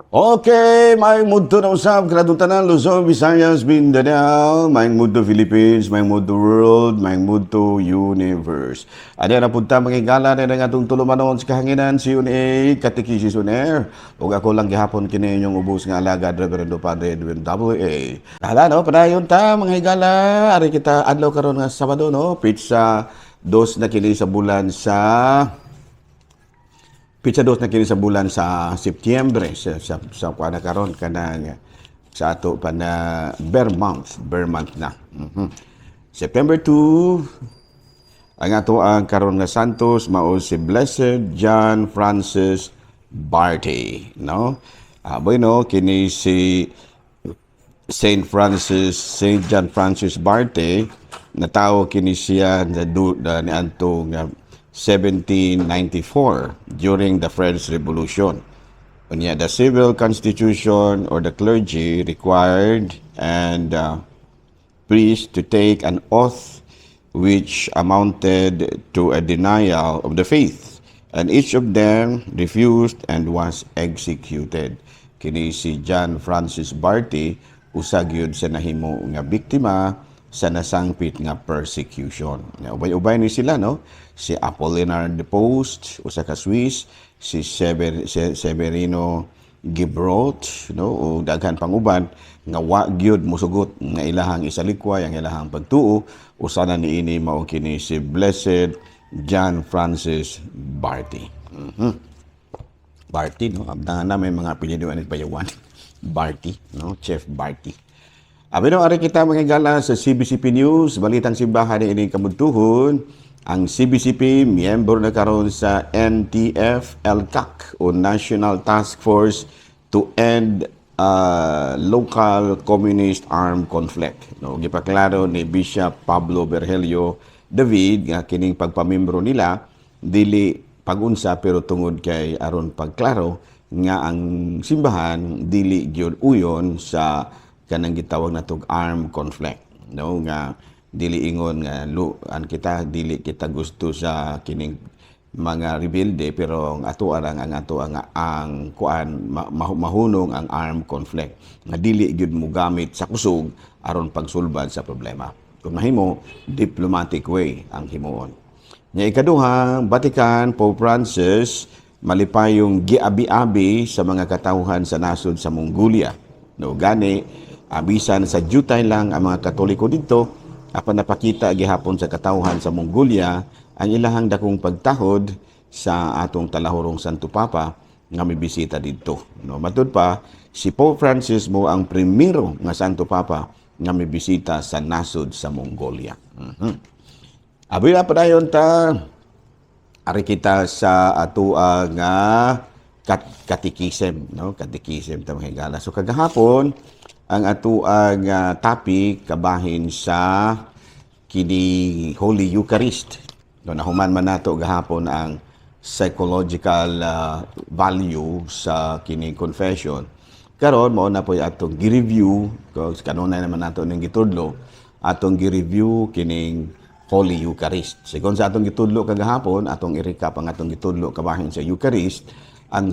Okay, may mundo na usap, Tanan, Luzon, Visayas, Mindanao, may mundo Philippines, may mundo world, may mundo universe. Ano na punta mga igala na ng atong tulumanon sa kahanginan, si UNA, Katikisi Suner. Huwag ako lang gihapon kini inyong ubos nga alagad, Reverendo Padre Edwin W.A. Hala, no, padayon ta mga igala, ari kita adlaw karon nga Sabado, no, pizza dos na kini sa bulan sa Pizza dos na kini sa bulan sa Setyembre sa kuana karon kanang sa ato pa na bear month na. September 2 ang ato ang karon nga santos mao si Blessed John Francis Barty, no? Bueno, kini si Saint John Francis Barty natawo kini siya ni antong 1794 during the French Revolution. Unya, the civil constitution or the clergy required and priests to take an oath which amounted to a denial of the faith, and each of them refused and was executed. Kini si John Francis Barty usa gyud sa nahimo nga biktima sa nasangpit nga persecution. Ubay-ubay ni sila, no? Si Apollinaire de Post, usa ka Swiss, si Severino Gibrot, no? O daghan pang uban nga wa gyud mosugot nga ilahang isalikway ang ilahang pagtuo. Usa na niini mao kini si Blessed John Francis Barty. Barty, no? Abdangan na may mga apelyido ni Bayawan. Barty, no? Chef Barty. Abino ari kita mga gala sa CBCP News, balitang simbahan ni ining kabuntuhon. Ang CBCP miyembro na karon sa NTF-ELCAC o National Task Force to End Local Communist Armed Conflict. No, gipaklaro ni Bishop Pablo Virgilio David nga kining pagpamimbro nila dili pagunsa pero tungod kay aron pagklaro nga ang simbahan dili gyud uyon sa kanang gitawag natong armed conflict, no, nga dili ingon nga dili kita gusto sa kining mga rebelde pero ang ato ang kuan mahunong ang armed conflict nga dili gyud mo gamit sa kusog aron pagsulbad sa problema. Kung mahimo diplomatic way ang himuon. Nya ikaduha, Vatican, Pope Francis malipayong giabi-abi sa mga katawhan sa nasod sa Mongolia. No, gani abisan sa jutay lang ang mga Katoliko dito apan napakita gihapon sa katawhan sa Mongolia ang ilahang dakong pagtahod sa atong talahorong Santo Papa nga mibisita dito. No, matud pa si Pope Francis mo ang primero nga Santo Papa nga mibisita sa nasod sa Mongolia. Abi na padayon ta ari kita sa ato nga katikisem, no? Katikisem ta mga higala. So kagahapon ang ato ang topic kabahin sa kini Holy Eucharist. No, nahuman man nato gahapon ang psychological value sa kini confession. Karon mao na po atong gi-review because kanunay naman nato ning gitudlo atong gi-review kining Holy Eucharist. Sigon sa atong gitudlo kagahapon, atong i-recap ang atong gitudlo kabahin sa Eucharist. Ang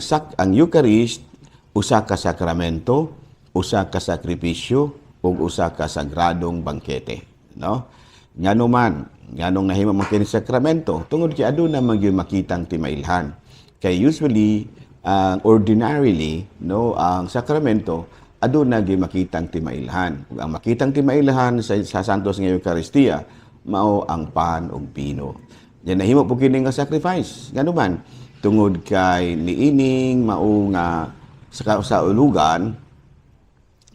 Eucharist usa ka sakramento, usa ka sakripisyo ug usa ka sagradong bangkete, no? Nganong nahimo man kini sakramento tungod kay aduna man gyud makitang timailhan. Kay usually ordinarily, no, ang sakramento aduna gyud makitang timailhan. Ug ang makitang timailhan sa santos nga Eucharistia mao ang pan ug pino. Yan nahimo po kini nga sacrifice. Nganuman tungod kay niining mao nga sa ulugan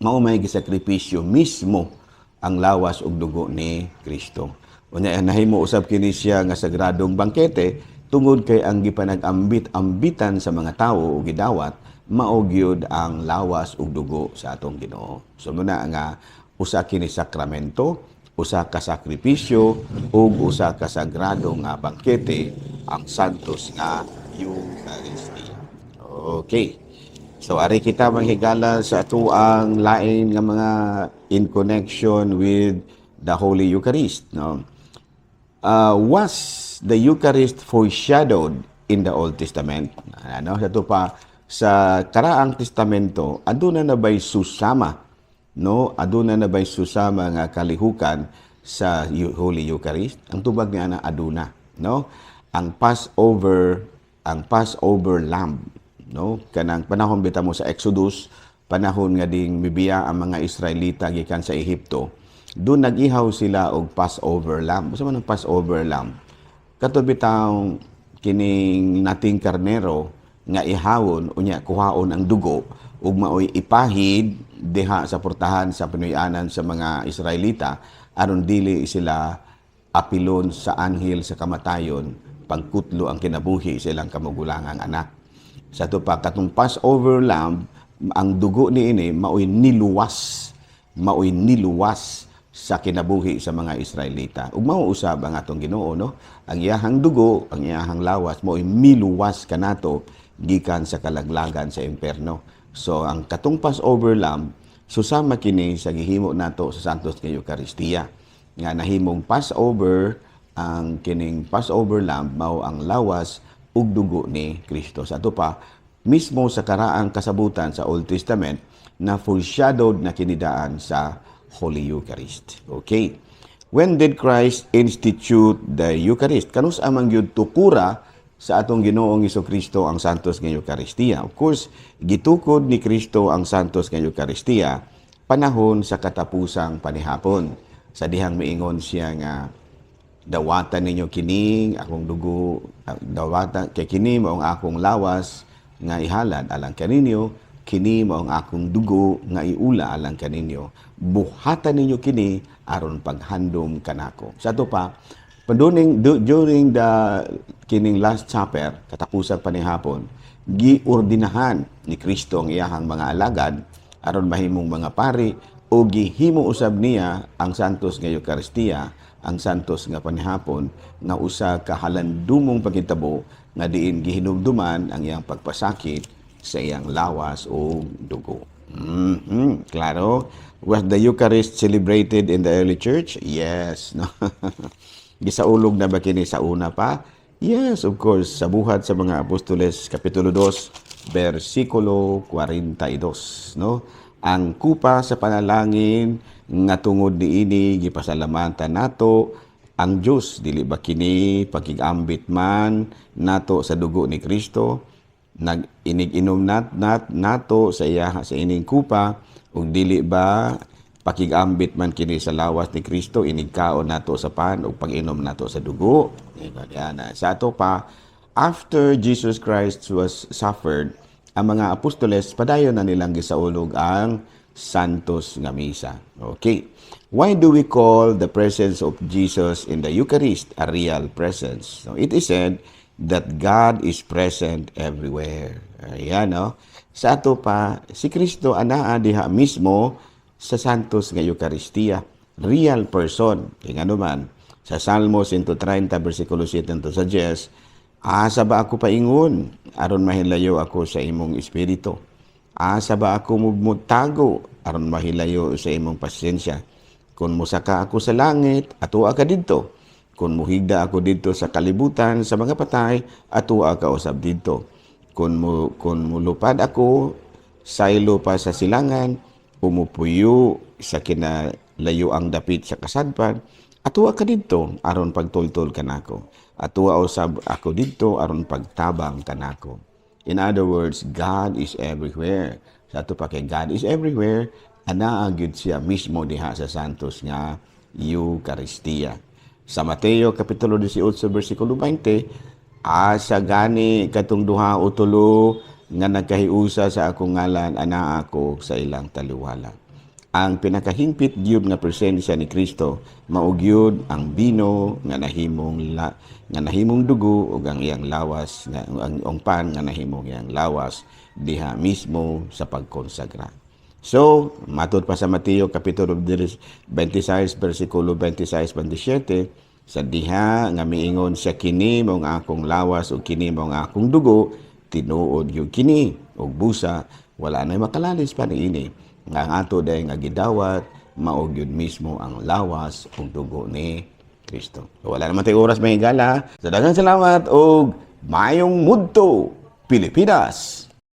mao may gisakripisyo mismo ang lawas ug dugo ni Kristo. Unya nahimo usab kini siya nga sagradong bangkete tungod kay ang gipanag-ambit-ambitan sa mga tawo ug gidawat mao gyud ang lawas ug dugo sa atong Ginoo. So muna nga usa kini sakramento, usa ka sakripisyo ug usa ka sagrado nga bangkete ang santos nga Eucharistia. Okay. So ari kita manghigala sa ato ang lain nga mga in connection with the Holy Eucharist, no? Was the Eucharist foreshadowed in the Old Testament? Ano sa to pa sa karaang testamento aduna na bay susama, no, aduna na bay susama nga kalihukan sa Holy Eucharist? Ang tubag niya na aduna, no, ang Passover lamb, no, kanang panahon bita mo sa Exodus, panahon nga ding mibiya ang mga Israelita gikan sa Ehipto, doon nag-ihaw sila og Passover lamb. Sa man ang Passover lamb, kato bitaw kining nating karnero nga ihawon unya kuhaon ang dugo ug maoy ipahid diha sa portahan sa pinuy-anan sa mga Israelita aron dili sila apilon sa anghel sa kamatayon pagkutlo ang kinabuhi sa ilang kamugulangang anak. Sa to pa katong Passover lamb, ang dugo niini maoy niluwas sa kinabuhi sa mga Israelita. Ug mao usab ang atong Ginoo, no? Ang iyahang dugo, ang iyahang lawas maoy miluwas kanato gikan sa kalaglagan sa impierno. So ang katong Passover lamb susama kini sa gihimo nato sa Santos nga Eucharistia. Nga nahimong Passover, ang kining Passover lamb mao ang lawas ug dugo ni Kristo. Sa ato pa mismo sa karaang kasabutan sa Old Testament na foreshadowed na kinidaan sa Holy Eucharist. Okay. When did Christ institute the Eucharist? Kanus amang gyud tukura sa atong Ginoong Hesukristo ang Santos nga Eucharistia? Of course, gitukod ni Kristo ang Santos nga Eucharistia panahon sa katapusang panihapon. Sa dihang miingon siya nga, dawatan ninyo kining akong dugo, dawatan kay kini mao ang akong lawas nga ihalad alang kaninyo, kini mao ang akong dugo nga iula alang kaninyo. Buhatan ninyo kini aron paghandom kanako. Sa ato pa, during the kining Last Supper, katapusang panihapon, giordinahan ni Kristo ang iyahang mga alagad aron mahimong mga pari o gihimo usab niya ang Santos nga Eucharistia, ang Santos nga panihapon nga usa ka halandumong pagkitabo nga diin gihinumduman ang iyang pagpasakit sa iyang lawas o dugo. Klaro? Was the Eucharist celebrated in the early church? Yes. No? Gisaulog na ba kini sa una pa? Yes, of course. Sa buhat sa mga Apostoles, Kapitulo 2, versikulo 42. No? Ang kupa sa panalangin nga tungod niini gipasalamatan nato ang Dios, dili ba kini pakigambit man nato sa dugo ni Kristo? Nag-inig-inom nato sa ining kupa, ug dili ba pakigambit man kini sa lawas ni Kristo, inigkaon nato sa pan ug pag-inom nato sa dugo. Sa ato pa, after Jesus Christ was suffered, ang mga apostoles padayon na nilang gisaulog ang Santos nga Misa. Okay. Why do we call the presence of Jesus in the Eucharist a real presence? So it is said that God is present everywhere. Ayan, no? Sa ato pa, si Kristo anaa diha mismo sa Santos nga Eucharistia. Real person. Kaya naman, sa Salmo 130, versikulo 7 sa 10, asa ba ako paingon, aron mahilayo ako sa imong espiritu? Asa ba ako mugmutago, aron mahilayo sa imong pasensya? Kung musaka ako sa langit, atua ka didto. Kung muhigda ako didto sa kalibutan sa mga patay, atua ka usab didto. Kung mulupad ako, saylo pa sa silangan, umupuyo sa kinalayo ang dapit sa kasadpan, atua ka didto, aron pagtultol kanako. Atua usab ako didto, aron pagtabang kanako. In other words, God is everywhere. Sa ato pa kay God is everywhere, anaa gyud siya mismo diha sa Santos nga Eucharistia. Sa Mateo Kapitulo 18, versikulo 20, asa gani katong duha o tulo nga nagkahiusa sa akong ngalan, anaa ako sa ilang taliwala. Ang pinakahimpit gyud nga presensya ni Kristo mao gyud ang bino nga nahimong dugo ug ang iyang lawas nga ang pan nga nahimong iyang lawas diha mismo sa pagkonsagra. So, matud pa sa Mateo Kapitulo 26, versikulo 26-27, sa diha nga miingon siya, kini mao ang akong lawas ug kini mao ang akong dugo, tinuod yung kini ug busa, wala na makalalis pa niini. Nga ang ato dahil nga gidawat, maog yun mismo ang lawas ug dugo ni Kristo. So, wala naman tayo oras mahigala. Sa daghang salamat ug maayong mudto, Pilipinas!